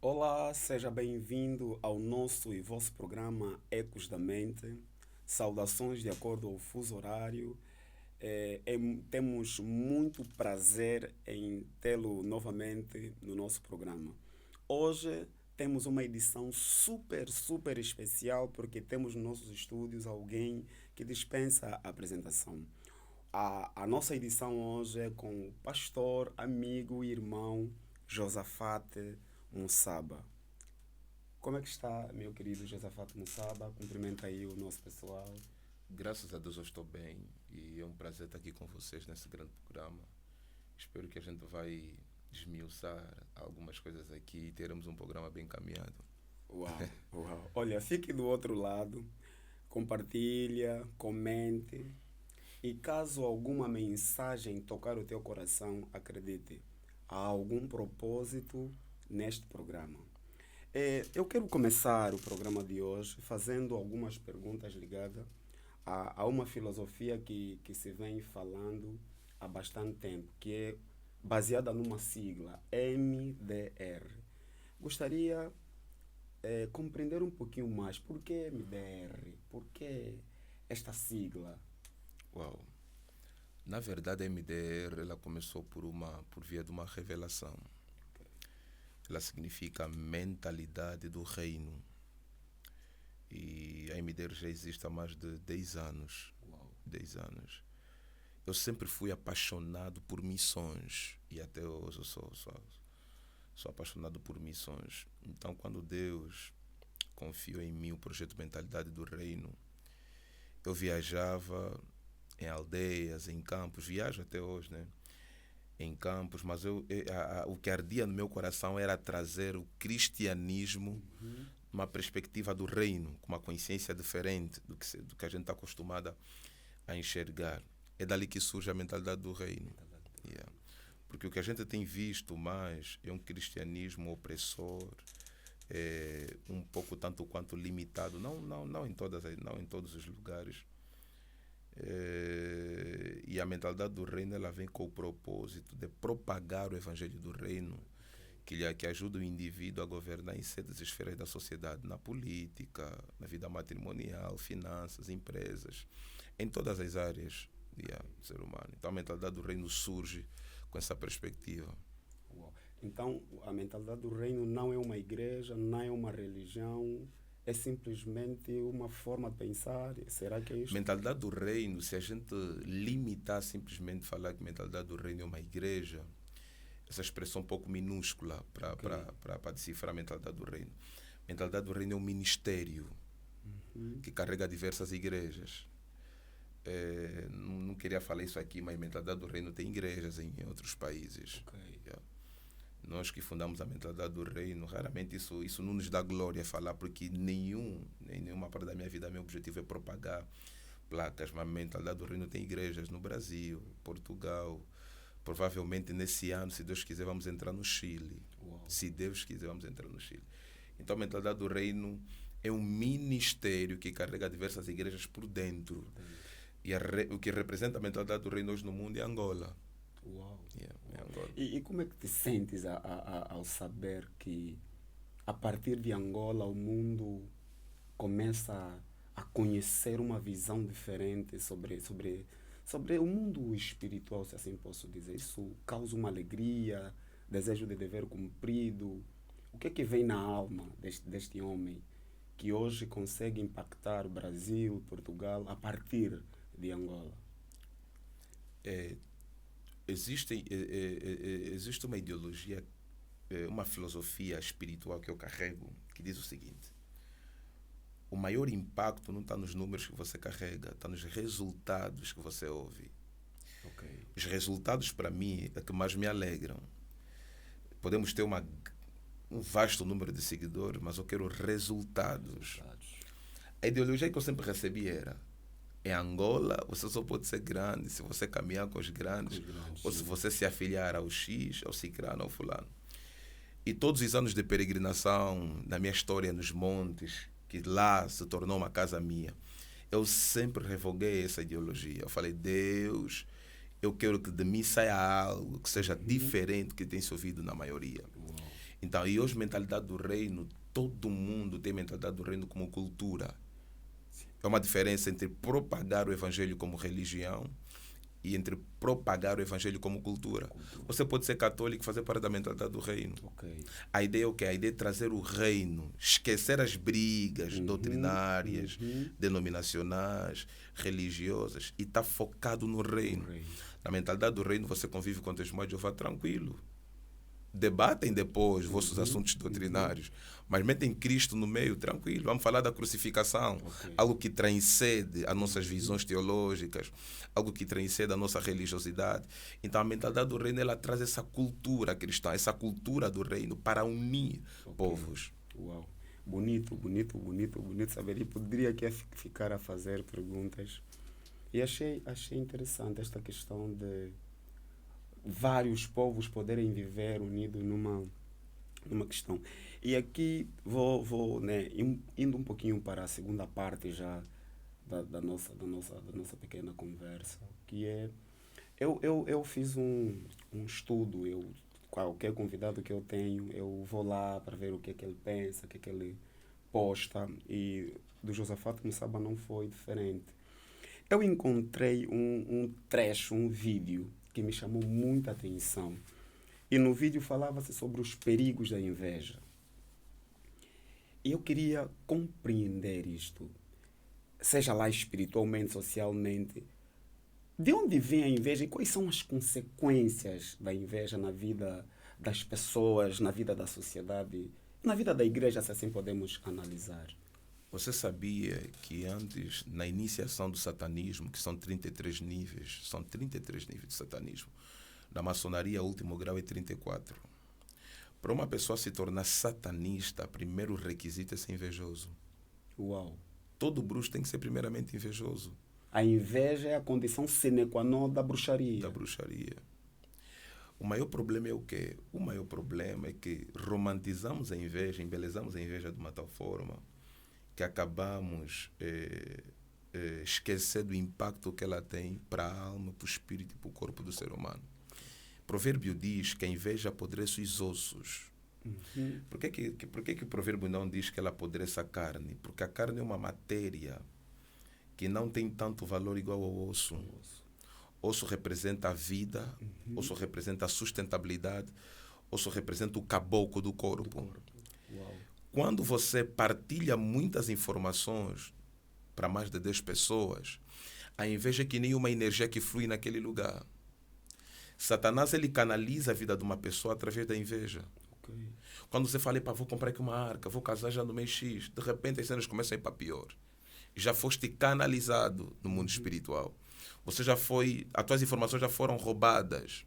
Olá, seja bem-vindo ao nosso e vosso programa Ecos da Mente. Saudações de acordo ao fuso horário. Temos muito prazer em tê-lo novamente no nosso programa. Hoje temos uma edição super especial porque temos nos nossos estúdios alguém que dispensa a apresentação. A nossa edição hoje é com o pastor, amigo e irmão Josafate Mussaba. Como é que está, meu querido Josafate Mussaba? Cumprimenta aí o nosso pessoal. Graças a Deus eu estou bem e é um prazer estar aqui com vocês nesse grande programa. Espero que a gente vai desmiuçar algumas coisas aqui e teremos um programa bem caminhado. Uau, uau. Olha, fique do outro lado, compartilha, comente. E caso alguma mensagem tocar o teu coração, acredite, há algum propósito neste programa. Eu quero começar o programa de hoje fazendo algumas perguntas ligadas a uma filosofia que se vem falando há bastante tempo, que é baseada numa sigla, MDR. Gostaria compreender um pouquinho mais por que MDR, por que esta sigla. Uau! Na verdade a MDR ela começou por via de uma revelação. Ela significa mentalidade do reino. E a MDR já existe há mais de 10 anos. Uau. 10 anos. Eu sempre fui apaixonado por missões e até hoje eu sou apaixonado por missões. Então, quando Deus confiou em mim o projeto Mentalidade do Reino, eu viajava em aldeias, em campos, viajo até hoje, né? Em campos, mas o que ardia no meu coração era trazer o cristianismo Uhum. numa perspectiva do reino, com uma consciência diferente do que a gente está acostumada a enxergar. É dali que surge a mentalidade do reino. Yeah. Porque o que a gente tem visto mais é um cristianismo opressor, um pouco tanto quanto limitado, não em todos os lugares. E a mentalidade do reino ela vem com o propósito de propagar o evangelho do reino, que ajuda o indivíduo a governar em certas esferas da sociedade, na política, na vida matrimonial, finanças, empresas, em todas as áreas do ser humano. Então a mentalidade do reino surge com essa perspectiva. Uau. Então, a mentalidade do reino não é uma igreja, não é uma religião, é simplesmente uma forma de pensar. Será que é isto? Mentalidade do reino, se a gente limitar simplesmente falar que mentalidade do reino é uma igreja, essa expressão um pouco minúscula Ok. para decifrar a mentalidade do reino. Mentalidade do reino é um ministério Uhum. que carrega diversas igrejas. Não queria falar isso aqui, mas a mentalidade do reino tem igrejas em outros países. Ok. Yeah. Nós que fundamos a mentalidade do reino, raramente isso não nos dá glória a falar, porque em nenhuma parte da minha vida, meu objetivo é propagar placas, mas a mentalidade do reino tem igrejas no Brasil, Portugal. Provavelmente nesse ano, se Deus quiser, vamos entrar no Chile. Uau. Se Deus quiser, vamos entrar no Chile. Então a mentalidade do reino é um ministério que carrega diversas igrejas por dentro. Dentro. E o que representa a mentalidade do reino hoje no mundo é Angola. Uau. Yeah, é Uau. Angola. E como é que te sentes ao saber que a partir de Angola o mundo começa a conhecer uma visão diferente sobre o mundo espiritual, se assim posso dizer? Isso causa uma alegria, desejo de dever cumprido. O que é que vem na alma deste homem que hoje consegue impactar o Brasil, Portugal, a partir de Angola? É, existe uma ideologia, uma filosofia espiritual que eu carrego que diz o seguinte: o maior impacto não está nos números que você carrega, está nos resultados que você ouve. Ok. Os resultados, para mim, é que mais me alegram. Podemos ter um vasto número de seguidores, mas eu quero resultados. Resultados. A ideologia que eu sempre recebi era: em Angola, você só pode ser grande se você caminhar com os Com grandes os grandes, ou se sim. você se afiliar ao X, ao Cicrano, ao Fulano. E todos os anos de peregrinação, na minha história nos montes, que lá se tornou uma casa minha, eu sempre revoguei essa ideologia. Eu falei: Deus, eu quero que de mim saia algo que seja Uhum. diferente do que tem se ouvido na maioria. Uau. Então, e hoje, mentalidade do reino, todo mundo tem mentalidade do reino como cultura. É uma diferença entre propagar o evangelho como religião e entre propagar o evangelho como cultura. Você pode ser católico e fazer parte da mentalidade do reino. Ok. A ideia é o quê? A ideia é trazer o reino, esquecer as brigas doutrinárias, denominacionais, religiosas e estar focado no reino. Na mentalidade do reino, você convive com testemunho de Jeová tranquilo. Debatem depois vossos assuntos doutrinários, mas metem Cristo no meio, tranquilo. Vamos falar da crucificação, algo que transcende as nossas visões teológicas, algo que transcende a nossa religiosidade. Então a mentalidade do reino, ela traz essa cultura cristã, essa cultura do reino para unir povos. Uau, bonito, bonito, bonito, bonito saber. E poderia aqui ficar a fazer perguntas. E achei interessante esta questão de vários povos poderem viver unidos numa questão. E aqui vou né, indo um pouquinho para a segunda parte já da nossa pequena conversa, que é, eu fiz um estudo, qualquer convidado que eu tenho, eu vou lá para ver o que é que ele pensa, o que é que ele posta, e do Josafat Mussaba não foi diferente. Eu encontrei um trecho, um vídeo, que me chamou muita atenção. E no vídeo falava-se sobre os perigos da inveja. E eu queria compreender isto, seja lá espiritualmente, socialmente. De onde vem a inveja e quais são as consequências da inveja na vida das pessoas, na vida da sociedade, na vida da igreja, se assim podemos analisar? Você sabia que antes, na iniciação do satanismo, que são 33 níveis de satanismo, na maçonaria, o último grau é 34. Para uma pessoa se tornar satanista, o primeiro requisito é ser invejoso. Uau! Todo bruxo tem que ser primeiramente invejoso. A inveja é a condição sine qua non da bruxaria. Da bruxaria. O maior problema é o quê? O maior problema é que romantizamos a inveja, embelezamos a inveja de uma tal forma que acabamos esquecer do impacto que ela tem para a alma, para o espírito e para o corpo do ser humano. O provérbio diz que a inveja apodrece os ossos. Por que o provérbio não diz que ela apodrece a carne? Porque a carne é uma matéria que não tem tanto valor igual ao osso. Osso representa a vida, osso representa a sustentabilidade, osso representa o caboclo do corpo. Uau. Quando você partilha muitas informações para mais de 10 pessoas, a inveja é que nem uma energia que flui naquele lugar. Satanás, ele canaliza a vida de uma pessoa através da inveja. Okay. Quando você fala, vou comprar aqui uma arca, vou casar já no mês X, de repente as cenas começam a ir para pior. Já foste canalizado no mundo espiritual. Você já foi, as tuas informações já foram roubadas.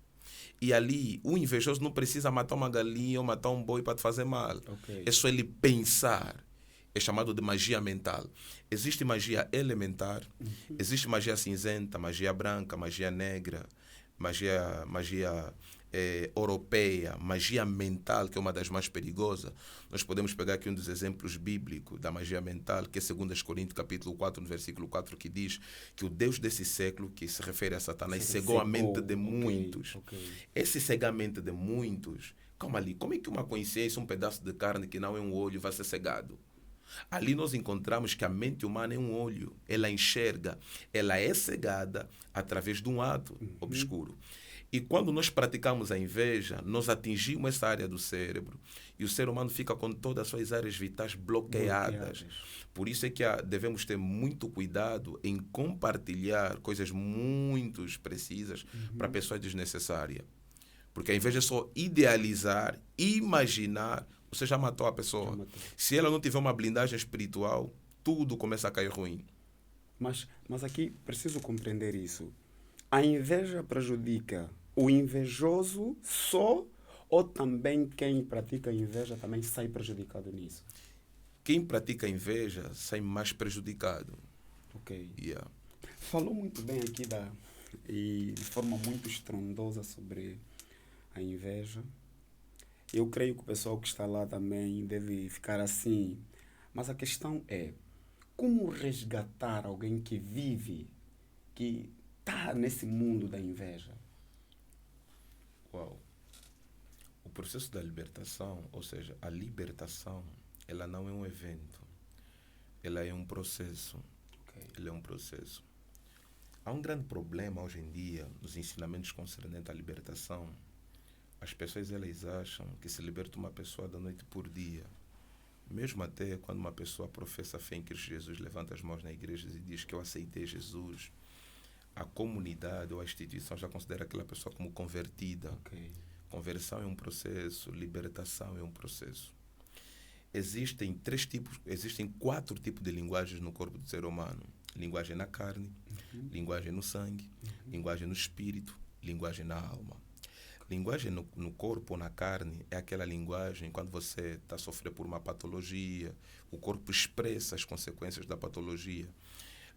E ali, o invejoso não precisa matar uma galinha ou matar um boi para te fazer mal. Okay. É só ele pensar. É chamado de magia mental. Existe magia elementar, existe magia cinzenta, magia branca, magia negra, magia europeia, magia mental, que é uma das mais perigosas. Nós podemos pegar aqui um dos exemplos bíblicos da magia mental, que é 2 Coríntios capítulo 4, no versículo 4, que diz que o Deus desse século, que se refere a Satanás, cegou a mente de muitos. Esse cegamento de muitos, calma ali, como é que uma consciência, um pedaço de carne que não é um olho, vai ser cegado? Ali nós encontramos que a mente humana é um olho, ela enxerga, ela é cegada através de um ato obscuro. E quando nós praticamos a inveja, nós atingimos essa área do cérebro e o ser humano fica com todas as suas áreas vitais bloqueadas. Por isso é que devemos ter muito cuidado em compartilhar coisas muito precisas para pessoas desnecessárias. Porque a inveja é só idealizar, imaginar, você já matou a pessoa. Se ela não tiver uma blindagem espiritual, tudo começa a cair ruim. Mas aqui preciso compreender isso. A inveja prejudica o invejoso só ou também quem pratica a inveja também sai prejudicado nisso? Quem pratica a inveja sai mais prejudicado. Ok. Yeah. Falou muito bem aqui e de forma muito estrondosa sobre a inveja. Eu creio que o pessoal que está lá também deve ficar assim. Mas a questão é, como resgatar alguém que vive, que está nesse mundo da inveja? Uau. O processo da libertação, ou seja, a libertação, ela não é um evento, ela é um processo. Ok. Ele é um processo. Há um grande problema hoje em dia nos ensinamentos concernentes à libertação. As pessoas elas acham que se liberta uma pessoa da noite por dia. Mesmo até quando uma pessoa professa fé em Cristo Jesus, levanta as mãos na igreja e diz que eu aceitei Jesus, a comunidade ou a instituição já considera aquela pessoa como convertida. Ok. Conversão é um processo, libertação é um processo. Existem 4 tipos de linguagens no corpo do ser humano. Linguagem na carne, linguagem no sangue, linguagem no espírito, linguagem na alma. Linguagem no corpo ou na carne é aquela linguagem quando você está sofrendo por uma patologia, o corpo expressa as consequências da patologia.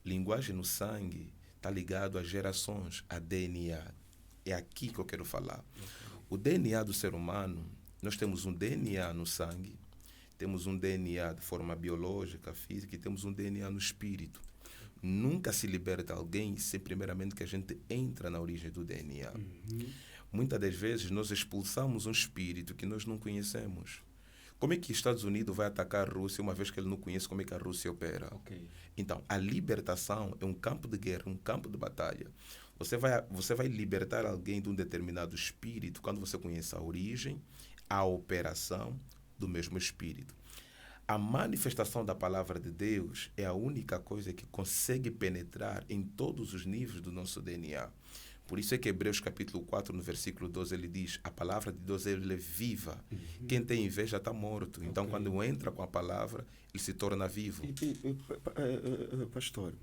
Linguagem no sangue está ligado às gerações, a DNA. É aqui que eu quero falar. O DNA do ser humano, nós temos um DNA no sangue, temos um DNA de forma biológica, física, e temos um DNA no espírito. Nunca se liberta alguém sem primeiramente que a gente entra na origem do DNA. Muitas das vezes nós expulsamos um espírito que nós não conhecemos. Como é que os Estados Unidos vai atacar a Rússia uma vez que ele não conhece como é que a Rússia opera? Ok. Então, a libertação é um campo de guerra, um campo de batalha. Você vai libertar alguém de um determinado espírito quando você conhece a origem, a operação do mesmo espírito. A manifestação da palavra de Deus é a única coisa que consegue penetrar em todos os níveis do nosso DNA. Por isso é que Hebreus capítulo 4, no versículo 12, ele diz, a palavra de Deus ele é viva. Quem tem inveja está morto. Então, quando entra com a palavra, ele se torna vivo. Pastor,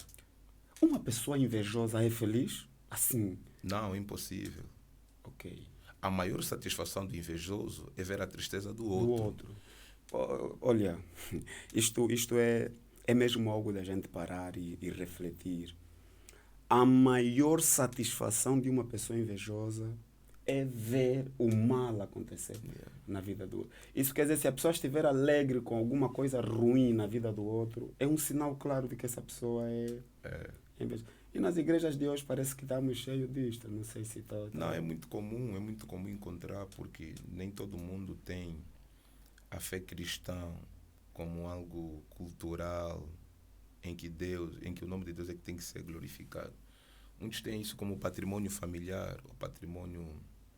uma pessoa invejosa é feliz? Assim? Não, é impossível. Ok. A maior satisfação do invejoso é ver a tristeza do Do outro. outro. Olha, isto é mesmo algo da gente parar e refletir. A maior satisfação de uma pessoa invejosa é ver o mal acontecer na vida do outro. Isso quer dizer, se a pessoa estiver alegre com alguma coisa ruim na vida do outro, é um sinal claro de que essa pessoa é invejosa. E nas igrejas de hoje parece que estamos cheios disto. Não sei se está... Não, é muito comum encontrar, porque nem todo mundo tem a fé cristã como algo cultural, em que o nome de Deus é que tem que ser glorificado. Muitos têm isso como patrimônio familiar, ou patrimônio,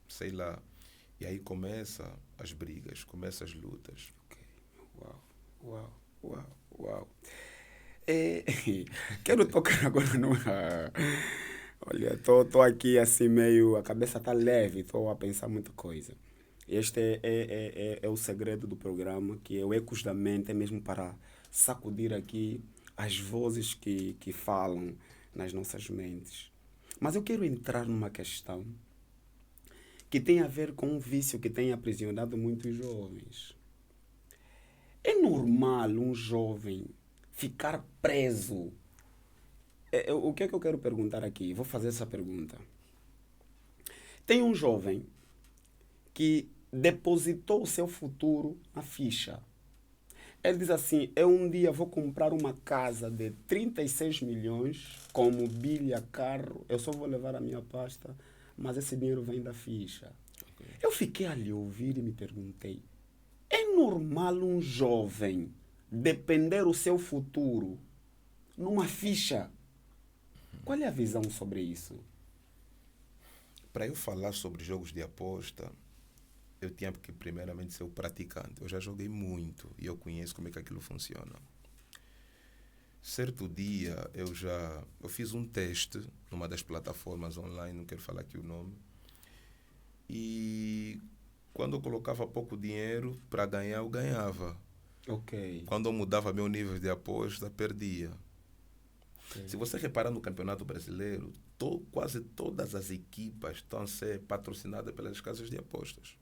sei lá. E aí começam as brigas, começam as lutas. Okay. Uau. Quero tocar agora numa... Olha, estou aqui assim meio... A cabeça está leve, estou a pensar muita coisa. Este é o segredo do programa, que é o Ecos da Mente, é mesmo para sacudir aqui as vozes que falam nas nossas mentes. Mas eu quero entrar numa questão que tem a ver com um vício que tem aprisionado muitos jovens. É normal um jovem ficar preso? O que é que eu quero perguntar aqui? Vou fazer essa pergunta. Tem um jovem que depositou o seu futuro na ficha. Ele diz assim, eu um dia vou comprar uma casa de 36 milhões com mobília, carro, eu só vou levar a minha pasta, mas esse dinheiro vem da ficha. Okay. Eu fiquei ali a ouvir e me perguntei, é normal um jovem depender o seu futuro numa ficha? Qual é a visão sobre isso? Para eu falar sobre jogos de aposta, eu tinha que primeiramente ser o praticante. Eu já joguei muito e eu conheço como é que aquilo funciona. Certo dia eu fiz um teste numa das plataformas online, não quero falar aqui o nome, e quando eu colocava pouco dinheiro para ganhar, eu ganhava. Okay. Quando eu mudava meu nível de aposta, perdia. Okay. Se você reparar no Campeonato Brasileiro, quase todas as equipas estão a ser patrocinadas pelas casas de apostas.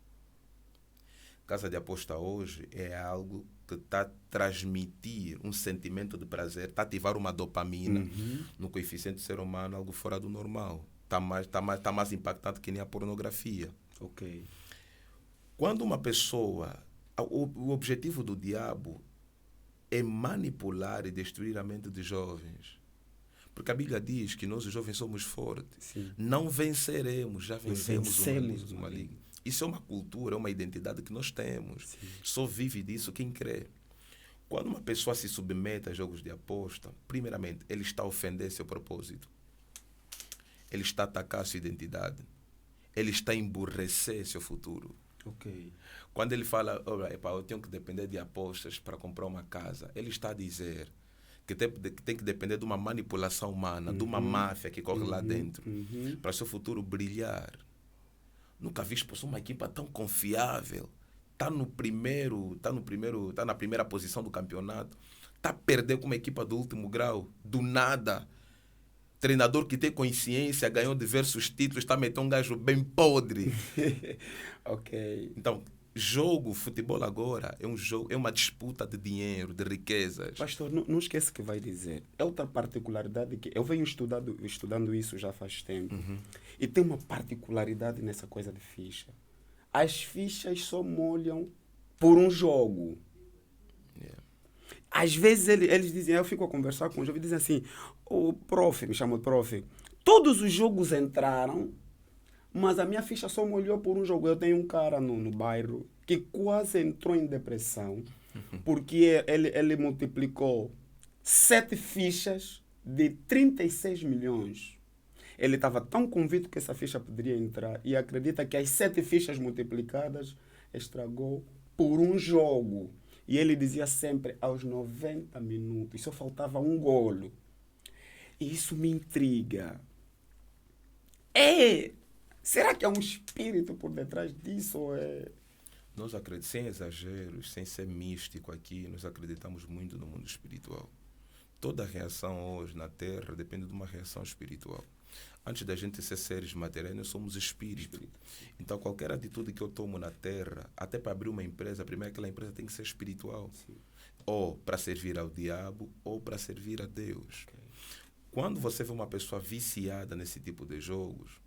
Casa de aposta hoje é algo que está a transmitir um sentimento de prazer, está a ativar uma dopamina no coeficiente do ser humano, algo fora do normal. Está mais impactante que nem a pornografia. Okay. Quando uma pessoa... O objetivo do diabo é manipular e destruir a mente de jovens. Porque a Bíblia diz que nós, os jovens, somos fortes. Sim. Não venceremos, já vencemos o maligno. Isso é uma cultura, é uma identidade que nós temos. Sim. Só vive disso quem crê. Quando uma pessoa se submete a jogos de aposta, primeiramente, ele está a ofender seu propósito. Ele está a atacar sua identidade. Ele está a emburrecer seu futuro. Ok. Quando ele fala, olha, eu tenho que depender de apostas para comprar uma casa, ele está a dizer que tem que depender de uma manipulação humana, de uma máfia que corre lá dentro, para seu futuro brilhar. Nunca vi uma equipa tão confiável. Está na primeira posição do campeonato. Está a perder com uma equipa do último grau. Do nada. Treinador que tem consciência, ganhou diversos títulos, está a meter um gajo bem podre. Ok. Então, futebol agora, é uma disputa de dinheiro, de riquezas. Pastor, não esquece que vai dizer. É outra particularidade que eu venho estudando isso já faz tempo. E tem uma particularidade nessa coisa de ficha. As fichas só molham por um jogo. Yeah. Às vezes eles dizem, eu fico a conversar com o jovem e dizem assim, o prof, me chama de prof, todos os jogos entraram, mas a minha ficha só molhou por um jogo. Eu tenho um cara no bairro que quase entrou em depressão porque ele multiplicou 7 fichas de 36 milhões. Ele estava tão convicto que essa ficha poderia entrar e acredita que as 7 fichas multiplicadas estragou por um jogo. E ele dizia sempre, aos 90 minutos, só faltava um golo. E isso me intriga. Será que é um espírito por detrás disso? Ou é... Nós acreditamos, sem exageros, sem ser místico aqui, nós acreditamos muito no mundo espiritual. Toda reação hoje na Terra depende de uma reação espiritual. Antes da gente ser seres materiais, nós somos espíritos. Então, qualquer atitude que eu tomo na Terra, até para abrir uma empresa, primeiro aquela empresa tem que ser espiritual. Sim. Ou para servir ao diabo, ou para servir a Deus. Okay. Quando você vê uma pessoa viciada nesse tipo de jogos,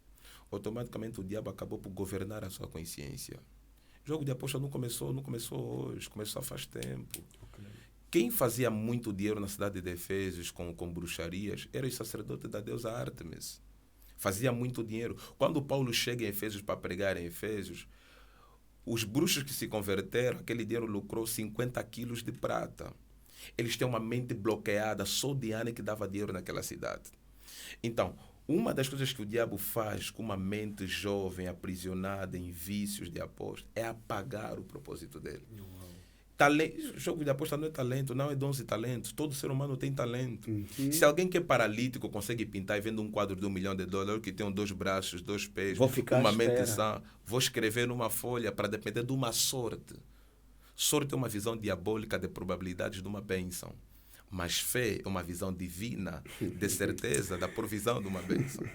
automaticamente o diabo acabou por governar a sua consciência. O jogo de aposta não começou hoje, começou há faz tempo. Okay. Quem fazia muito dinheiro na cidade de Efésios com bruxarias era o sacerdote da deusa Ártemis. Fazia muito dinheiro. Quando Paulo chega em Efésios para pregar em Efésios, os bruxos que se converteram, aquele dinheiro lucrou 50 quilos de prata. Eles têm uma mente bloqueada, só Diana que dava dinheiro naquela cidade. Então, uma das coisas que o diabo faz com uma mente jovem, aprisionada em vícios de aposta, é apagar o propósito dele. Jogo de aposta não é talento, não é dons e talentos. Todo ser humano tem talento. Se alguém que é paralítico consegue pintar e vende um quadro de $1 milhão, que tem 2 braços, 2 pés, uma mente sã, vou escrever numa folha para depender de uma sorte. Sorte é uma visão diabólica de probabilidades de uma bênção. Mas fé é uma visão divina de certeza da provisão de uma bênção.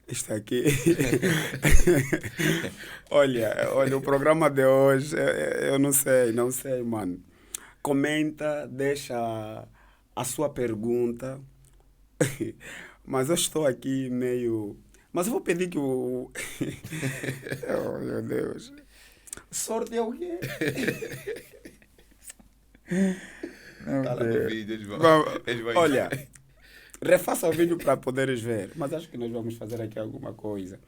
Está aqui. olha, o programa de hoje, eu não sei, mano. Comenta, deixa a sua pergunta. Mas eu estou aqui meio... Mas eu vou pedir que o... oh, meu Deus. Sorte é o quê? Tá lá no vídeo, eles vão... Olha... Refaça o vídeo para poderes ver. Mas acho que nós vamos fazer aqui alguma coisa.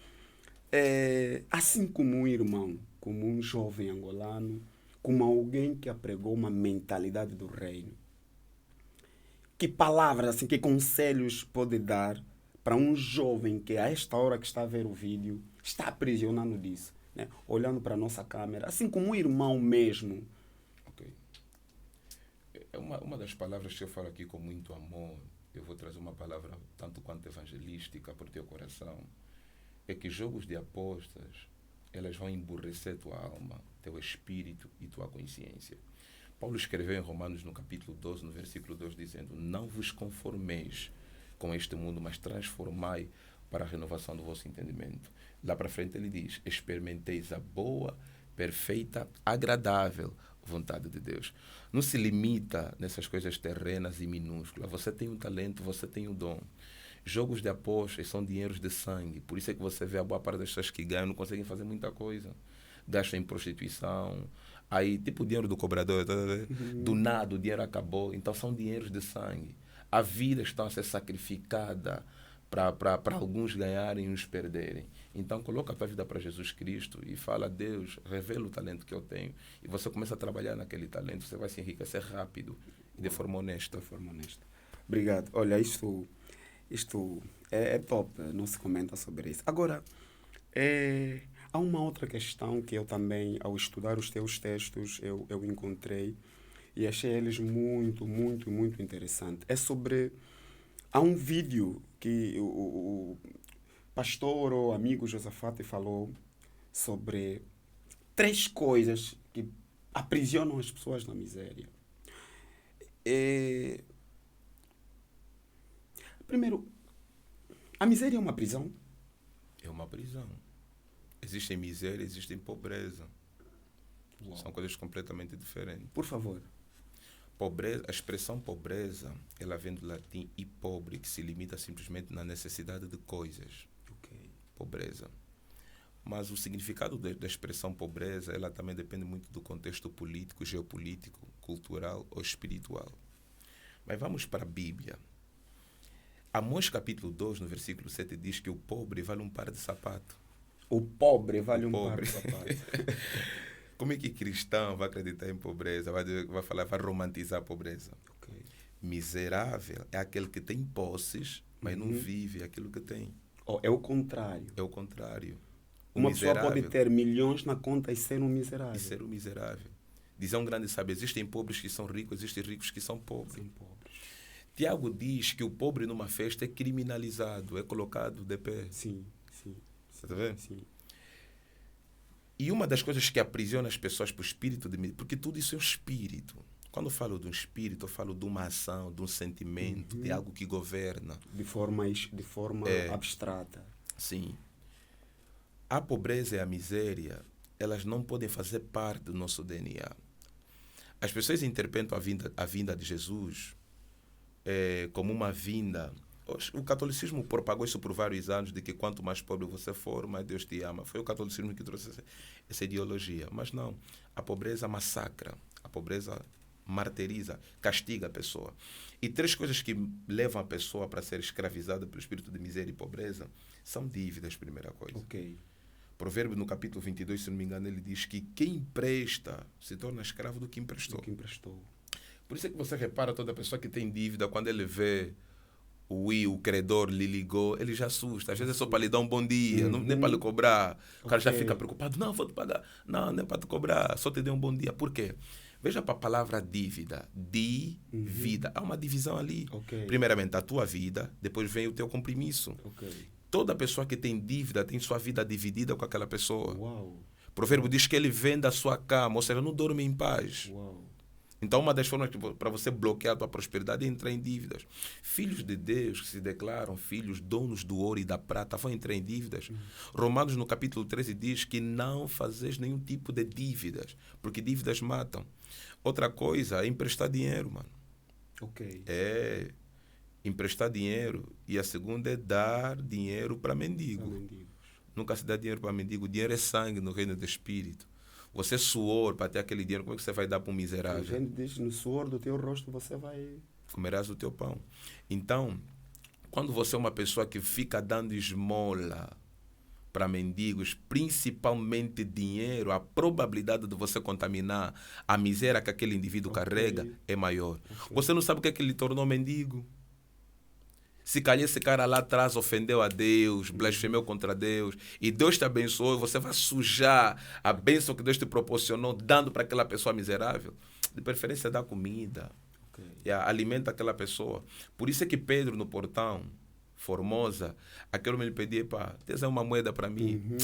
Assim como um irmão, como um jovem angolano, como alguém que apregou uma mentalidade do reino. Que palavras, assim, que conselhos pode dar para um jovem que a esta hora que está a ver o vídeo está aprisionado disso, né? Olhando para a nossa câmera, assim como um irmão mesmo. Ok. É uma das palavras que eu falo aqui com muito amor. Eu vou trazer uma palavra tanto quanto evangelística para o teu coração. É que jogos de apostas, elas vão emburrecer tua alma, teu espírito e tua consciência. Paulo escreveu em Romanos no capítulo 12, no versículo 2, dizendo: não vos conformeis com este mundo, mas transformai para a renovação do vosso entendimento. Lá para frente ele diz: experimenteis a boa, perfeita, agradável vontade de Deus. Não se limita nessas coisas terrenas e minúsculas. Você tem um talento, você tem um dom. Jogos de apostas são dinheiros de sangue. Por isso é que você vê a boa parte das pessoas que ganham não conseguem fazer muita coisa. Gastam em prostituição. Aí, tipo o dinheiro do cobrador, do nada o dinheiro acabou. Então são dinheiros de sangue. A vida está a ser sacrificada para alguns ganharem e uns perderem. Então, coloca a tua vida para Jesus Cristo e fala: Deus, revela o talento que eu tenho. E você começa a trabalhar naquele talento, você vai se enriquecer rápido e de forma honesta. De forma honesta. Obrigado. Olha, isto é top, não se comenta sobre isso. Agora, há uma outra questão que eu também, ao estudar os teus textos, eu encontrei e achei eles muito, muito, muito interessante. É sobre... Há um vídeo que o pastor ou amigo Josafate falou sobre 3 coisas que aprisionam as pessoas na miséria. Primeiro, a miséria é uma prisão? É uma prisão. Existe miséria, existe pobreza. Uau. São coisas completamente diferentes. Por favor. Pobreza, a expressão pobreza, ela vem do latim e pobre, que se limita simplesmente na necessidade de coisas. Okay. Pobreza. Mas o significado da expressão pobreza, ela também depende muito do contexto político, geopolítico, cultural ou espiritual. Mas vamos para a Bíblia. Amós capítulo 2, no versículo 7, diz que o pobre vale um par de sapato. O pobre vale O um pobre. par de sapatos. Como é que cristão vai acreditar em pobreza? Vai falar, vai romantizar a pobreza. Okay. Miserável é aquele que tem posses, mas não vive aquilo que tem. É o contrário. É o contrário. Uma pessoa pode ter milhões na conta e ser um miserável. E ser um miserável. Diz um grande sábio: existem pobres que são ricos, existem ricos que são pobres. Sim, pobres. Tiago diz que o pobre numa festa é criminalizado, é colocado de pé. Sim, sim. Você está vendo? Sim. E uma das coisas que aprisiona as pessoas para o espírito de miséria, porque tudo isso é um espírito. Quando eu falo de um espírito, eu falo de uma ação, de um sentimento, de algo que governa. De forma abstrata. Sim. A pobreza e a miséria, elas não podem fazer parte do nosso DNA. As pessoas interpretam a vinda de Jesus como uma vinda. O catolicismo propagou isso por vários anos, de que quanto mais pobre você for, mais Deus te ama. Foi o catolicismo que trouxe essa ideologia. Mas não. A pobreza massacra. A pobreza martiriza, castiga a pessoa. E 3 coisas que levam a pessoa para ser escravizada pelo espírito de miséria e pobreza são dívidas, primeira coisa. Ok. Provérbio, no capítulo 22, se não me engano, ele diz que quem empresta se torna escravo do que emprestou. Por isso é que você repara, toda pessoa que tem dívida, quando ele vê o credor lhe ligou, ele já assusta. Às vezes é só para lhe dar um bom dia, não, nem para lhe cobrar. O cara já fica preocupado. Não, vou te pagar. Não, nem para te cobrar, só te dei um bom dia. Por quê? Veja para a palavra dívida. Vida. Há uma divisão ali. Okay. Primeiramente, a tua vida, depois vem o teu compromisso. Okay. Toda pessoa que tem dívida tem sua vida dividida com aquela pessoa. Uau. O provérbio diz que ele vende a sua cama, ou seja, não dorme em paz. Uau. Então, uma das formas para você bloquear a tua prosperidade é entrar em dívidas. Filhos de Deus que se declaram filhos, donos do ouro e da prata, vão entrar em dívidas. Romanos, no capítulo 13, diz que não fazeis nenhum tipo de dívidas, porque dívidas matam. Outra coisa é emprestar dinheiro, mano. Ok. É emprestar dinheiro. E a segunda é dar dinheiro para mendigo. Nunca se dá dinheiro para mendigo. Dinheiro é sangue no reino do Espírito. Você suor para ter aquele dinheiro, como é que você vai dar para um miserável? A gente diz, no suor do teu rosto você vai... Comerás o teu pão. Então, quando você é uma pessoa que fica dando esmola para mendigos, principalmente dinheiro, a probabilidade de você contaminar a miséria que aquele indivíduo carrega é maior. Você não sabe o que é que lhe tornou mendigo. Se calhar esse cara lá atrás ofendeu a Deus, blasfemeu contra Deus, e Deus te abençoou, você vai sujar a bênção que Deus te proporcionou, dando para aquela pessoa miserável. De preferência, dá comida. Alimenta aquela pessoa. Por isso é que Pedro, no portão, Formosa, aquele homem lhe pedia: tens uma moeda para mim?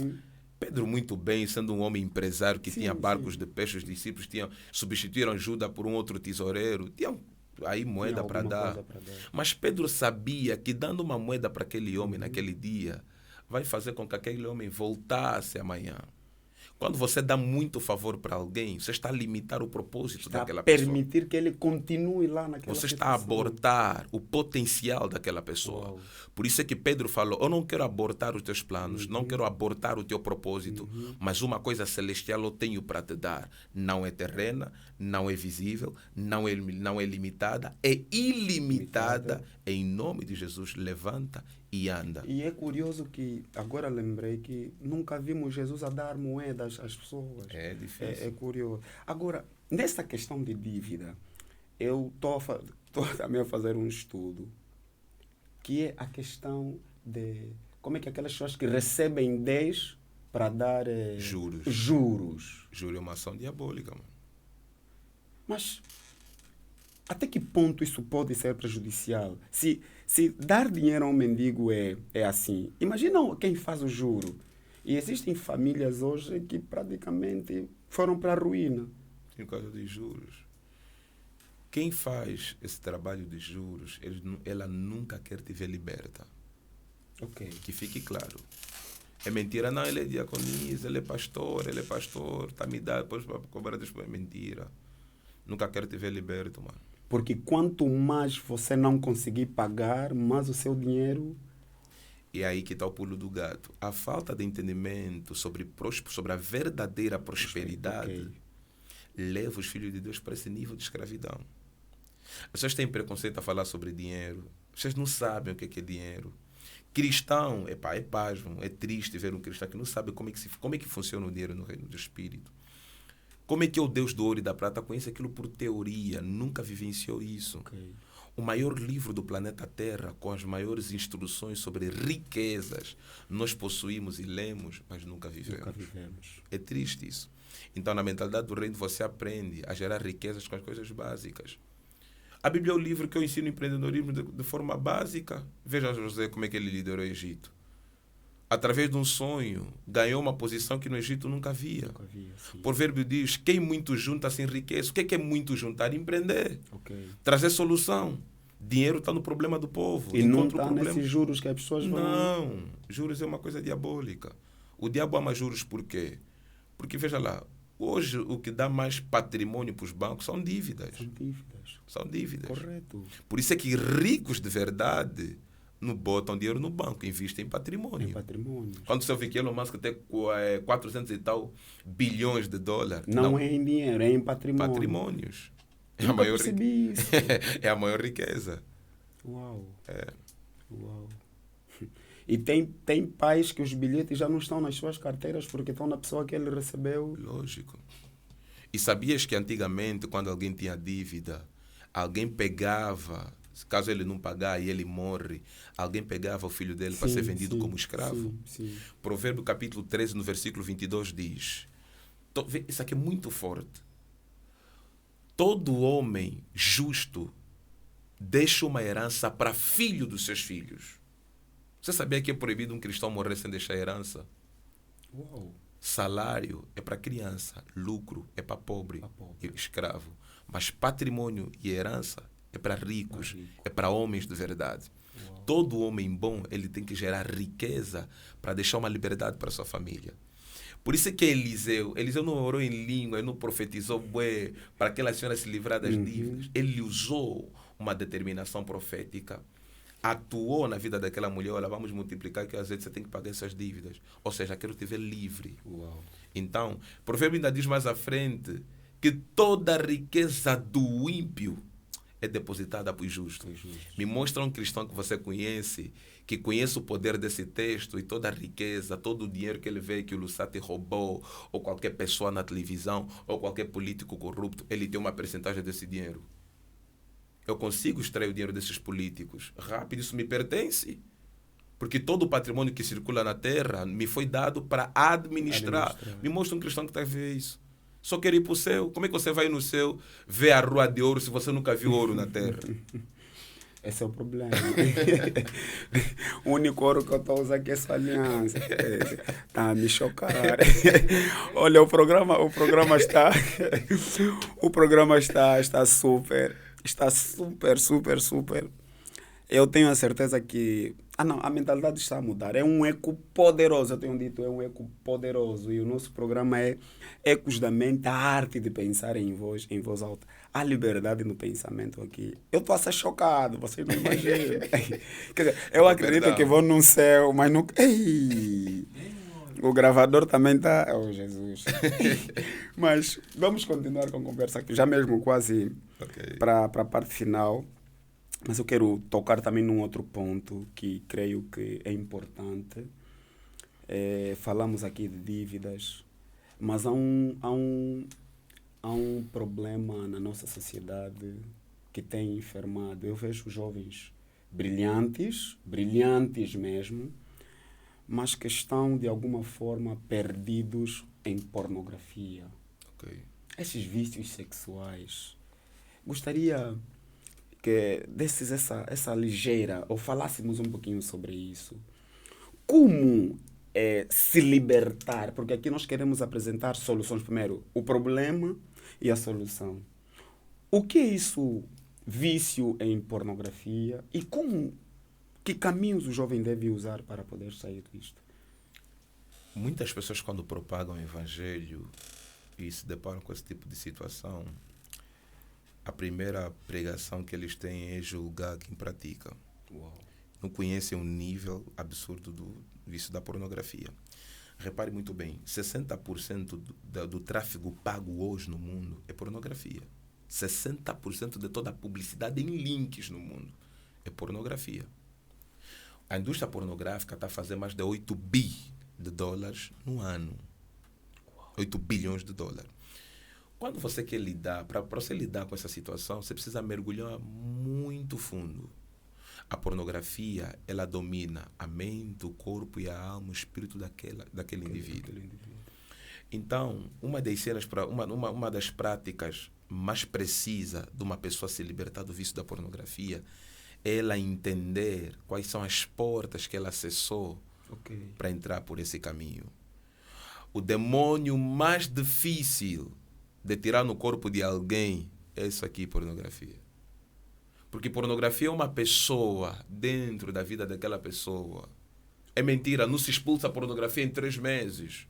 Pedro, muito bem, sendo um homem empresário que tinha barcos de peixe, os discípulos substituíram Judas por um outro tesoureiro, tinham aí moeda para dar. Mas Pedro sabia que dando uma moeda para aquele homem naquele dia vai fazer com que aquele homem voltasse amanhã. Quando você dá muito favor para alguém, você está a limitar o propósito daquela pessoa. Está a permitir que ele continue lá naquela Você está a abortar o potencial daquela pessoa. Uau. Por isso é que Pedro falou: eu não quero abortar os teus planos, não quero abortar o teu propósito, mas uma coisa celestial eu tenho para te dar. Não é terrena, não é visível, não é limitada, é ilimitada. Em nome de Jesus, levanta e anda. E é curioso que, agora lembrei que nunca vimos Jesus a dar moedas às pessoas. É difícil. É curioso. Agora, nessa questão de dívida, eu estou também a fazer um estudo, que é a questão de como é que aquelas pessoas que recebem 10 para dar Juros. juros. Juro é uma ação diabólica, mano. Mas até que ponto isso pode ser prejudicial? Se dar dinheiro a um mendigo é assim, imagina quem faz o juro. E existem famílias hoje que praticamente foram para a ruína. Por causa de juros. Quem faz esse trabalho de juros, ela nunca quer te ver liberta. Ok. Que fique claro. É mentira, não, ele é diaconisa, ele é pastor, tá me dando, depois para cobrar depois. É mentira. Nunca quero te ver liberto, mano. Porque quanto mais você não conseguir pagar, mais o seu dinheiro... E é aí que está o pulo do gato. A falta de entendimento sobre a verdadeira prosperidade leva os filhos de Deus para esse nível de escravidão. As pessoas têm preconceito a falar sobre dinheiro. Vocês não sabem o que é dinheiro. Cristão, é pasmo, é triste ver um cristão que não sabe como é que funciona o dinheiro no reino do Espírito. Como é que é o Deus do ouro e da prata conhece aquilo por teoria, nunca vivenciou isso. Okay. O maior livro do planeta Terra, com as maiores instruções sobre riquezas, nós possuímos e lemos, mas nunca vivemos. É triste isso. Então, na mentalidade do reino, você aprende a gerar riquezas com as coisas básicas. A Bíblia é o livro que eu ensino empreendedorismo de forma básica. Veja José como é que ele liderou o Egito. Através de um sonho, ganhou uma posição que no Egito nunca havia. Provérbio diz, quem muito junta se enriquece. O que é muito juntar? Empreender. Trazer solução. Dinheiro está no problema do povo. E não está nesses juros que as pessoas vão... Não, juros é uma coisa diabólica. O diabo ama juros por quê? Porque, veja lá, hoje o que dá mais patrimônio para os bancos são dívidas. São dívidas. Correto. Por isso é que ricos de verdade não botam dinheiro no banco, investem em patrimônio. Quando você vê que Elon Musk tem 400 e tal bilhões de dólares. Não é em dinheiro, é em patrimônio. Patrimônios. É a maior riqueza. É a maior riqueza. Uau. Uau. E tem pais que os bilhetes já não estão nas suas carteiras porque estão na pessoa que ele recebeu. Lógico. E sabias que antigamente, quando alguém tinha dívida, alguém pegava, caso ele não pagar e ele morre, alguém pegava o filho dele para ser vendido como escravo? Sim. Provérbio capítulo 13, no versículo 22 diz, isso aqui é muito forte, todo homem justo deixa uma herança para filho dos seus filhos. Você sabia que é proibido um cristão morrer sem deixar herança? Uau. Salário é para criança, lucro é para pobre e escravo. Mas patrimônio e herança é para ricos, é para homens de verdade. Uau. Todo homem bom, ele tem que gerar riqueza para deixar uma liberdade para sua família. Por isso é que Eliseu não orou em língua, ele não profetizou para aquela senhora se livrar das dívidas. Ele usou uma determinação profética, atuou na vida daquela mulher, olha, vamos multiplicar que às vezes você tem que pagar essas dívidas. Ou seja, quero te ver livre. Uau. Então, o provérbio ainda diz mais à frente que toda a riqueza do ímpio é depositada para o justo. Me mostra um cristão que você conhece, que conhece o poder desse texto e toda a riqueza, todo o dinheiro que ele vê que o Lussati roubou, ou qualquer pessoa na televisão, ou qualquer político corrupto, ele tem uma percentagem desse dinheiro. Eu consigo extrair o dinheiro desses políticos. Rápido, isso me pertence. Porque todo o patrimônio que circula na terra me foi dado para administrar. Me mostra um cristão que está a ver isso. Só quer ir para o céu. Como é que você vai no céu ver a rua de ouro se você nunca viu ouro na terra? Esse é o problema. O único ouro que eu estou usando aqui é essa aliança. Está a me chocar. Olha, o programa está... O programa está super... Está super. Eu tenho a certeza que... a mentalidade está a mudar. É um eco poderoso, eu tenho dito, é um eco poderoso. E o nosso programa é Ecos da Mente, a arte de pensar em voz alta. A liberdade no pensamento aqui. Eu estou a ser chocado, vocês não imaginam. Quer dizer, eu acredito que vou num céu, mas não... Ei! O gravador também está... Oh, Jesus. Mas vamos continuar com a conversa aqui, já mesmo quase para a parte final. Mas eu quero tocar também num outro ponto que creio que é importante. Falamos aqui de dívidas, mas há um problema na nossa sociedade que tem enfermado. Eu vejo jovens brilhantes, brilhantes mesmo, mas que estão de alguma forma perdidos em pornografia. Ok. Esses vícios sexuais. Gostaria que desses essa ligeira, ou falássemos um pouquinho sobre isso. Como se libertar? Porque aqui nós queremos apresentar soluções. Primeiro, o problema e a solução. O que é isso, vício em pornografia? E que caminhos o jovem deve usar para poder sair disto? Muitas pessoas, quando propagam o evangelho e se deparam com esse tipo de situação, a primeira pregação que eles têm é julgar quem pratica. Uau. Não conhecem o nível absurdo do vício da pornografia. Repare muito bem, 60% do tráfego pago hoje no mundo é pornografia. 60% de toda a publicidade em links no mundo é pornografia. A indústria pornográfica está a fazer mais de 8 bi de dólares no ano. 8 bilhões de dólares. Quando você quer lidar, para você lidar com essa situação, você precisa mergulhar muito fundo. A pornografia, ela domina a mente, o corpo e a alma, o espírito daquele indivíduo. Então, uma das práticas mais precisas de uma pessoa se libertar do vício da pornografia é ela entender quais são as portas que ela acessou para entrar por esse caminho. O demônio mais difícil de tirar no corpo de alguém é isso aqui, pornografia. Porque pornografia é uma pessoa dentro da vida daquela pessoa. É mentira, não se expulsa a pornografia em 3 meses.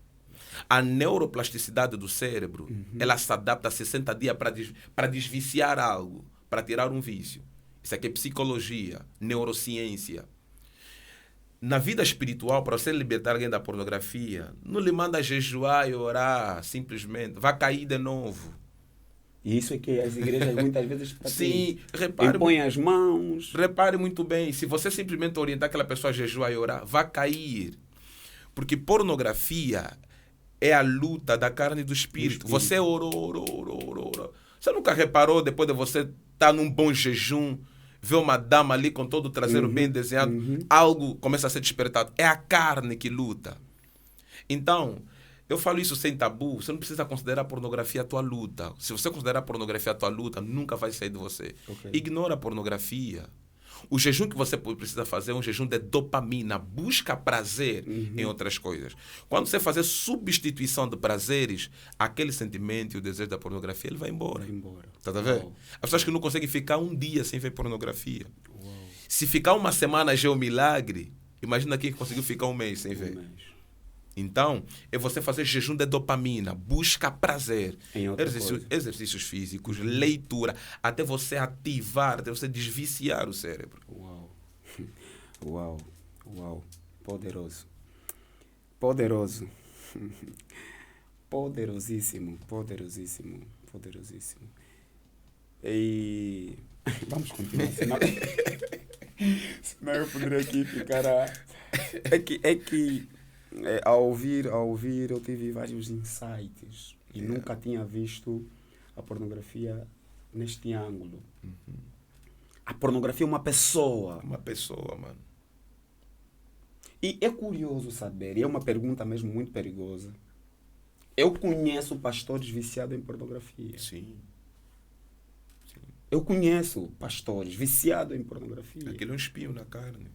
A neuroplasticidade do cérebro, ela se adapta a 60 dias para desviciar algo, para tirar um vício. Isso aqui é psicologia, neurociência. Na vida espiritual, para você libertar alguém da pornografia, não lhe manda jejuar e orar, simplesmente. Vai cair de novo. E isso é que as igrejas muitas vezes praticam. Sim, repare. Impõem as mãos. Repare muito bem, se você simplesmente orientar aquela pessoa a jejuar e orar, vai cair. Porque pornografia é a luta da carne e do espírito. Você orou. Você nunca reparou, depois de você estar num bom jejum, ver uma dama ali com todo o traseiro bem desenhado, algo começa a ser despertado. É a carne que luta. Então, eu falo isso sem tabu, você não precisa considerar a pornografia a tua luta. Se você considerar a pornografia a tua luta, nunca vai sair de você. Ignora a pornografia. O jejum que você precisa fazer é um jejum de dopamina. Busca prazer em outras coisas. Quando você fazer substituição de prazeres, aquele sentimento e o desejo da pornografia, ele vai embora. Tá a ver? As pessoas que não conseguem ficar um dia sem ver pornografia. Se ficar uma semana já é um milagre, imagina quem conseguiu ficar um mês sem ver. Então, é você fazer jejum de dopamina, busca prazer, exercícios físicos, leitura, até você ativar, até você desviciar o cérebro. Uau. Poderoso. Poderosíssimo. E vamos continuar, senão eu poderia aqui ficar ao ouvir, eu tive vários insights e nunca tinha visto a pornografia neste ângulo. A pornografia é uma pessoa. Uma pessoa, mano. E é curioso saber, e é uma pergunta mesmo muito perigosa. Eu conheço pastores viciados em pornografia. Sim. Eu conheço pastores viciados em pornografia. Aquele é um espinho na carne.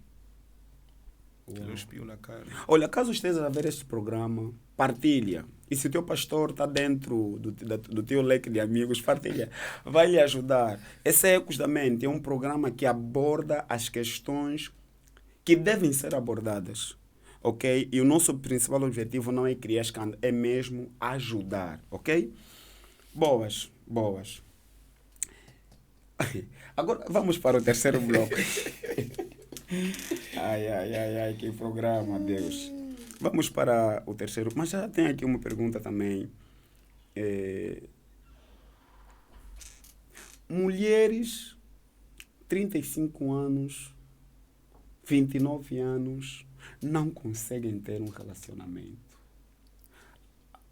Olha, caso estejas a ver este programa, partilha. E se o teu pastor está dentro do teu leque de amigos, partilha. Vai lhe ajudar. Esse é Ecos da Mente. É um programa que aborda as questões que devem ser abordadas. Ok? E o nosso principal objetivo não é criar escândalo, é mesmo ajudar. Ok? Boas. Agora vamos para o terceiro bloco. Ai, que programa, Deus. Vamos para o terceiro. Mas já tem aqui uma pergunta também. Mulheres 35 anos, 29 anos, não conseguem ter um relacionamento.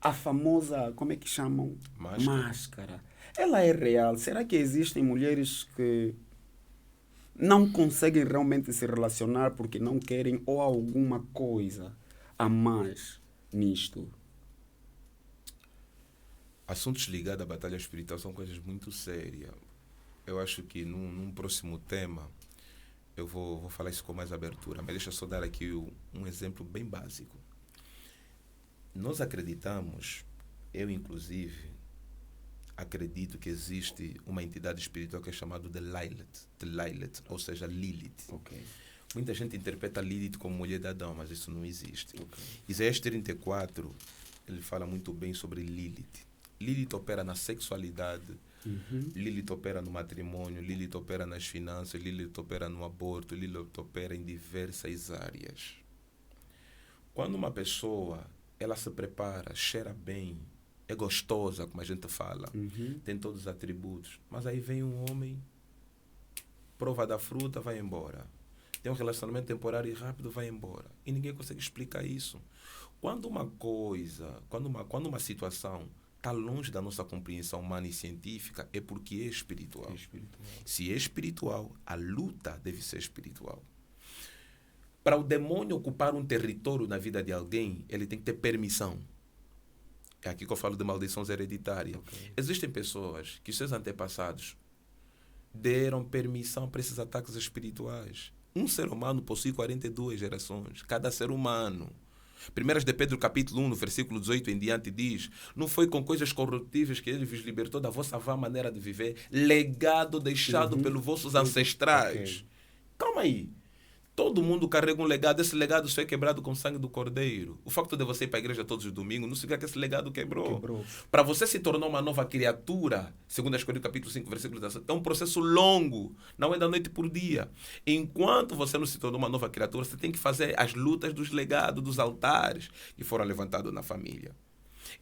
A famosa, como é que chamam? Máscara. Ela é real. Será que existem mulheres que não conseguem realmente se relacionar porque não querem ou alguma coisa a mais nisto? Assuntos ligados à batalha espiritual são coisas muito sérias. Eu acho que num próximo tema eu vou falar isso com mais abertura, mas deixa eu só dar aqui um exemplo bem básico. Nós acreditamos, eu inclusive, acredito que existe uma entidade espiritual que é chamada de Lilith, ou seja, Lilith. Okay. Muita gente interpreta Lilith como mulher de Adão, mas isso não existe. Okay. Isaías 34, ele fala muito bem sobre Lilith. Lilith opera na sexualidade, Lilith opera no matrimônio, Lilith opera nas finanças, Lilith opera no aborto, Lilith opera em diversas áreas. Quando uma pessoa ela se prepara, cheira bem, é gostosa, como a gente fala, tem todos os atributos, mas aí vem um homem, prova da fruta, vai embora. Tem um relacionamento temporário e rápido, vai embora. E ninguém consegue explicar isso. Quando uma coisa, quando uma situação está longe da nossa compreensão humana e científica, é porque é espiritual. Se é espiritual, a luta deve ser espiritual. Para o demônio ocupar um território na vida de alguém, ele tem que ter permissão. É aqui que eu falo de maldições hereditárias. Okay. Existem pessoas que seus antepassados deram permissão para esses ataques espirituais. Um ser humano possui 42 gerações, cada ser humano. 1 de Pedro capítulo 1, no versículo 18 em diante diz: não foi com coisas corruptíveis que ele vos libertou da vossa vã maneira de viver, legado deixado pelos vossos ancestrais. Okay. Calma aí. Todo mundo carrega um legado. Esse legado só é quebrado com o sangue do Cordeiro. O facto de você ir para a igreja todos os domingos não significa que esse legado quebrou. Para você se tornar uma nova criatura, segundo as Coríntios capítulo 5, versículo 17, é um processo longo. Não é da noite por dia. Enquanto você não se tornou uma nova criatura, você tem que fazer as lutas dos legados, dos altares que foram levantados na família.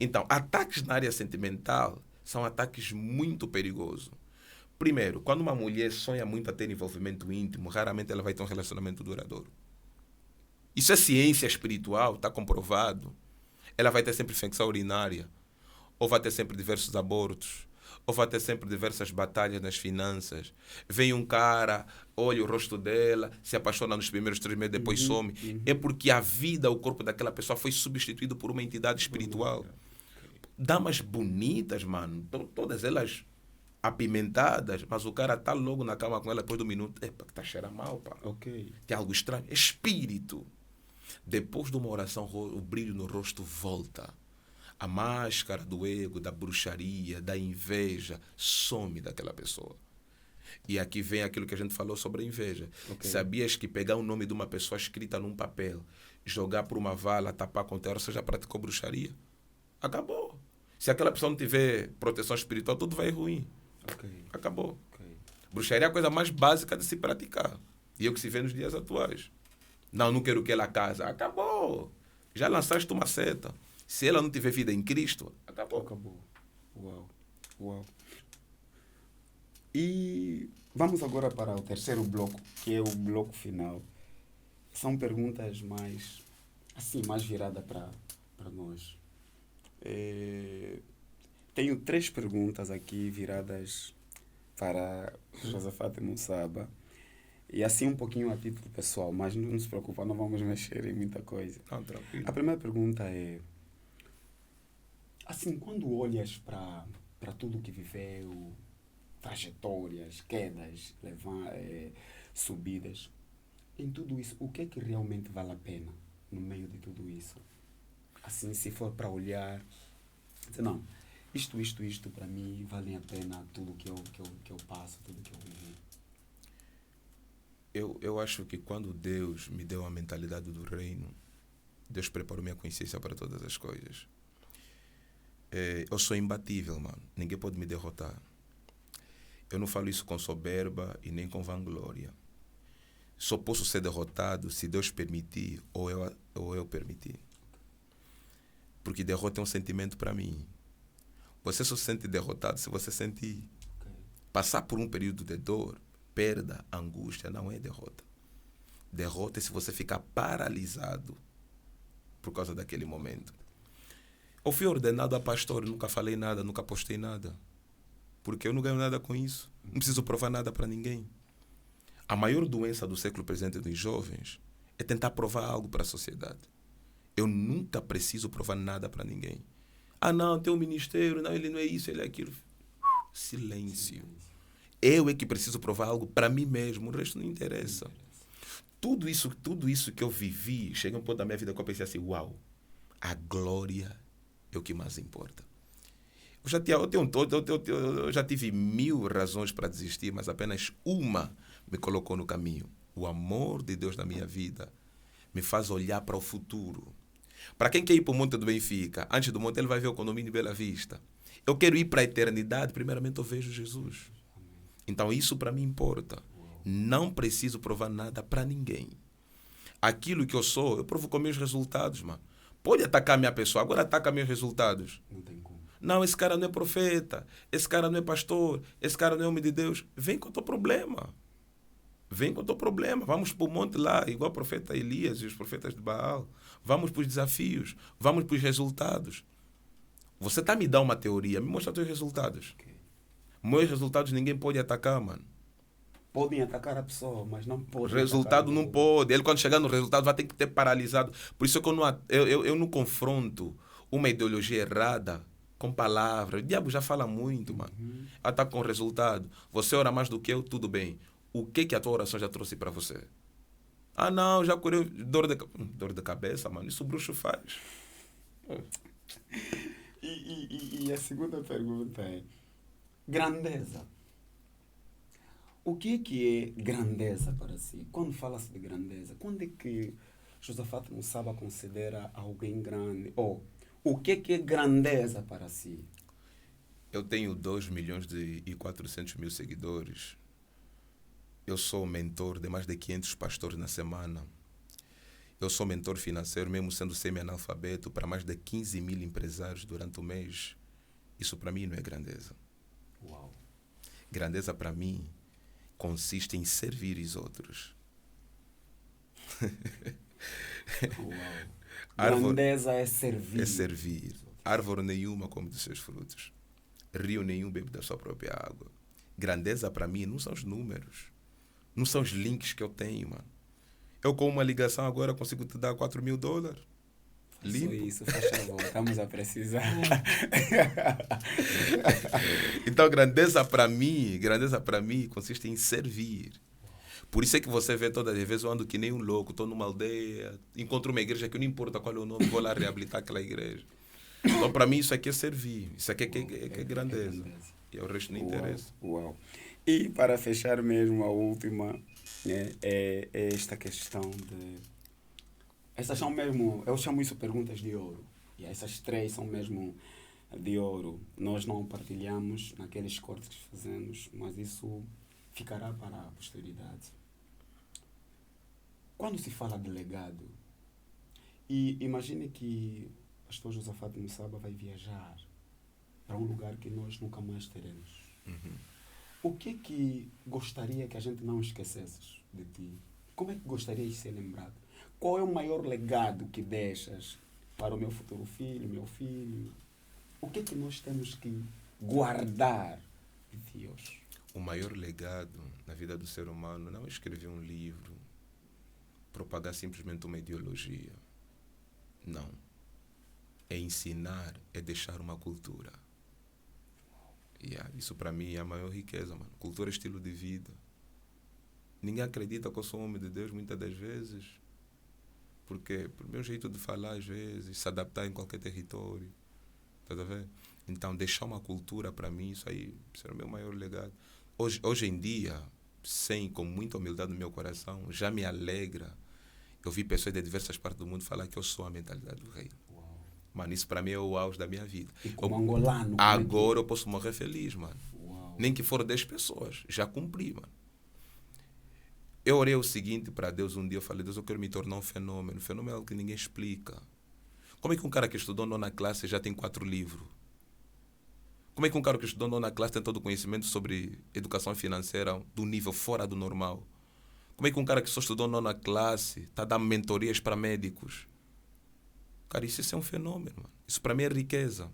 Então, ataques na área sentimental são ataques muito perigosos. Primeiro, quando uma mulher sonha muito a ter envolvimento íntimo, raramente ela vai ter um relacionamento duradouro. Isso é ciência espiritual, está comprovado. Ela vai ter sempre infecção urinária, ou vai ter sempre diversos abortos, ou vai ter sempre diversas batalhas nas finanças. Vem um cara, olha o rosto dela, se apaixona nos primeiros 3 meses, depois some. É porque a vida, o corpo daquela pessoa foi substituído por uma entidade espiritual. Damas bonitas, mano, todas elas apimentadas, mas o cara tá logo na cama com ela depois do minuto. Epa, que tá cheirando mal, pá. Okay. Tem algo estranho. É espírito. Depois de uma oração, o brilho no rosto volta. A máscara do ego, da bruxaria, da inveja, some daquela pessoa. E aqui vem aquilo que a gente falou sobre a inveja. Okay. Sabias que pegar o nome de uma pessoa escrita num papel, jogar por uma vala, tapar com terra, você já praticou bruxaria? Acabou. Se aquela pessoa não tiver proteção espiritual, tudo vai ruim. Okay. Acabou. Okay. Bruxaria é a coisa mais básica de se praticar. E é o que se vê nos dias atuais. Não quero que ela case. Acabou. Já lançaste uma seta. Se ela não tiver vida em Cristo, acabou. Acabou. Uau. E vamos agora para o terceiro bloco, que é o bloco final. São perguntas mais viradas para nós. Tenho 3 perguntas aqui viradas para Josafate Mussaba. E assim um pouquinho a título pessoal, mas não se preocupa, não vamos mexer em muita coisa. Não, tranquilo. A primeira pergunta é, assim, quando olhas para tudo que viveu, trajetórias, quedas, subidas, em tudo isso, o que é que realmente vale a pena no meio de tudo isso? Assim, se for para olhar, dizer, não, isto para mim vale a pena tudo que eu passo, tudo que eu vivi. Eu acho que quando Deus me deu a mentalidade do reino, Deus preparou minha consciência para todas as coisas. Eu sou imbatível, mano. Ninguém pode me derrotar. Eu não falo isso com soberba e nem com vanglória. Só posso ser derrotado se Deus permitir ou eu permitir. Porque derrota é um sentimento para mim. Você só se sente derrotado se você sentir. Passar por um período de dor perda, angústia, não é derrota. Derrota é se você ficar paralisado por causa daquele momento. Eu fui ordenado a pastor, nunca falei nada, nunca postei nada. Porque eu não ganho nada com isso. Não preciso provar nada para ninguém. A maior doença do século presente dos jovens é tentar provar algo para a sociedade. Eu nunca preciso provar nada para ninguém. Ah, não, tem um ministério, não, ele não é isso, ele é aquilo. Silêncio. Eu é que preciso provar algo para mim mesmo, o resto não interessa. Tudo isso que eu vivi, chega um ponto da minha vida que eu pensei assim, uau, a glória é o que mais importa. Eu já tive 1000 razões para desistir, mas apenas uma me colocou no caminho. O amor de Deus na minha vida me faz olhar para o futuro. Para quem quer ir para o Monte do Benfica, antes do monte ele vai ver o condomínio Bela Vista. Eu quero ir para a eternidade, primeiramente eu vejo Jesus. Então isso para mim importa. Não preciso provar nada para ninguém. Aquilo que eu sou, eu provo com meus resultados, mano. Pode atacar minha pessoa, agora ataca meus resultados. Não tem como. Não, esse cara não é profeta, esse cara não é pastor, esse cara não é homem de Deus. Vem com o teu problema. Vem com o teu problema. Vamos para o monte lá, igual o profeta Elias e os profetas de Baal. Vamos para os desafios, vamos para os resultados. Você está me dando uma teoria, me mostra os teus resultados. Okay. Meus resultados ninguém pode atacar, mano. Podem atacar a pessoa, mas não podem. O resultado não pode. Ele, quando chegar no resultado, vai ter que ter paralisado. Por isso que eu não confronto uma ideologia errada com palavras. O diabo já fala muito, mano. Ataca com o resultado. Você ora mais do que eu, tudo bem. O que a tua oração já trouxe para você? Ah, não, já curei dor de cabeça, mano. Isso o bruxo faz. E a segunda pergunta é: grandeza. O que é grandeza para si? Quando fala-se de grandeza, quando é que Josafat Mussaba considera alguém grande? Ou o que é grandeza para si? Eu tenho 2.400.000 seguidores. Eu sou mentor de mais de 500 pastores na semana. Eu sou mentor financeiro, mesmo sendo semi-analfabeto, para mais de 15.000 empresários durante o mês. Isso para mim não é grandeza. Uau. Grandeza para mim consiste em servir os outros. Uau. Grandeza é servir. É servir. Árvore nenhuma come dos seus frutos. Rio nenhum bebe da sua própria água. Grandeza para mim não são os números. Não são os links que eu tenho, mano. Eu com uma ligação agora consigo te dar $4.000. Limpo. Isso, faz favor. Estamos a precisar. Então, grandeza para mim consiste em servir. Por isso é que você vê todas as vezes eu ando que nem um louco, estou numa aldeia, encontro uma igreja que não importa qual é o nome, vou lá reabilitar aquela igreja. Então, para mim, isso aqui é servir. Isso aqui é grandeza. E o resto não interessa. Uau. E para fechar mesmo, a última é esta questão de... Essas são mesmo, eu chamo isso perguntas de ouro. E essas 3 são mesmo de ouro. Nós não partilhamos naqueles cortes que fazemos, mas isso ficará para a posteridade. Quando se fala de legado, e imagine que o pastor Josafat Mussaba vai viajar para um lugar que nós nunca mais teremos. O que gostaria que a gente não esquecesse de ti? Como é que gostaria de ser lembrado? Qual é o maior legado que deixas para o meu futuro filho, meu filho? O que nós temos que guardar de Deus? O maior legado na vida do ser humano não é escrever um livro, propagar simplesmente uma ideologia. Não. É ensinar, é deixar uma cultura. Isso para mim é a maior riqueza, mano. Cultura é estilo de vida. Ninguém acredita que eu sou um homem de Deus muitas das vezes. Porque, por meu jeito de falar, às vezes, se adaptar em qualquer território. Tá a ver? Então, deixar uma cultura para mim, isso aí será o meu maior legado. Hoje em dia, com muita humildade no meu coração, já me alegra. Eu vi pessoas de diversas partes do mundo falar que eu sou a mentalidade do reino. Mano, isso para mim é o auge da minha vida. E como angolano... Agora eu posso morrer feliz, mano. Uau. Nem que for 10 pessoas. Já cumpri, mano. Eu orei o seguinte para Deus um dia. Eu falei, Deus, eu quero me tornar um fenômeno. Fenômeno é algo que ninguém explica. Como é que um cara que estudou 9ª classe já tem 4 livros? Como é que um cara que estudou nona classe tem todo o conhecimento sobre educação financeira do nível fora do normal? Como é que um cara que só estudou nona classe está dando mentorias para médicos? Cara, isso é um fenômeno, mano. Isso para mim é riqueza.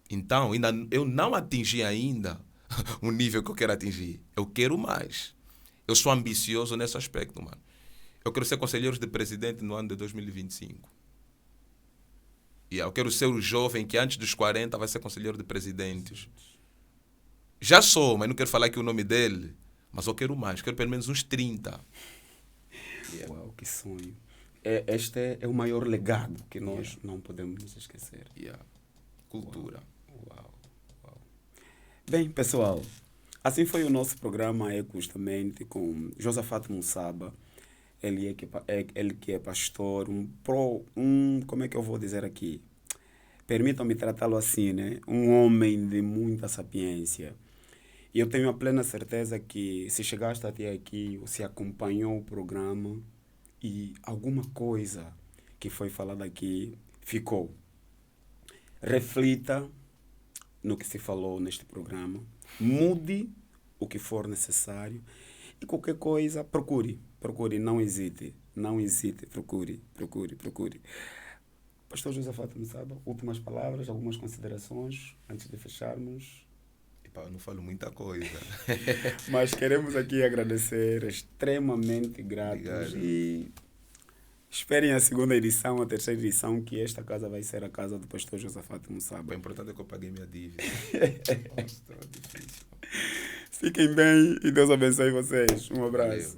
Então, eu não atingi ainda o nível que eu quero atingir. Eu quero mais. Eu sou ambicioso nesse aspecto, mano. Eu quero ser conselheiro de presidente no ano de 2025. Eu quero ser o jovem que antes dos 40 vai ser conselheiro de presidentes. Já sou, mas não quero falar aqui o nome dele. Mas eu quero mais. Quero pelo menos uns 30. Uau, que sonho. Este é o maior legado que nós não podemos nos esquecer. Cultura. Uau. Bem, pessoal, assim foi o nosso programa Ecostamente com Josafat Musaba. Ele que é pastor, como é que eu vou dizer aqui? Permitam-me tratá-lo assim, né? Um homem de muita sapiência. E eu tenho a plena certeza que se chegaste até aqui, você acompanhou o programa e alguma coisa que foi falada aqui ficou. Reflita no que se falou neste programa, mude o que for necessário e qualquer coisa, procure, não hesite, procure. Pastor Josafat Musaba, últimas palavras, algumas considerações antes de fecharmos? Eu não falo muita coisa. Mas queremos aqui agradecer, extremamente gratos. Obrigado. E esperem a segunda edição, a terceira edição, que esta casa vai ser a casa do pastor Josafat Musaba. O importante é que eu paguei minha dívida. Nossa, tá difícil. Fiquem bem e Deus abençoe vocês. Um abraço.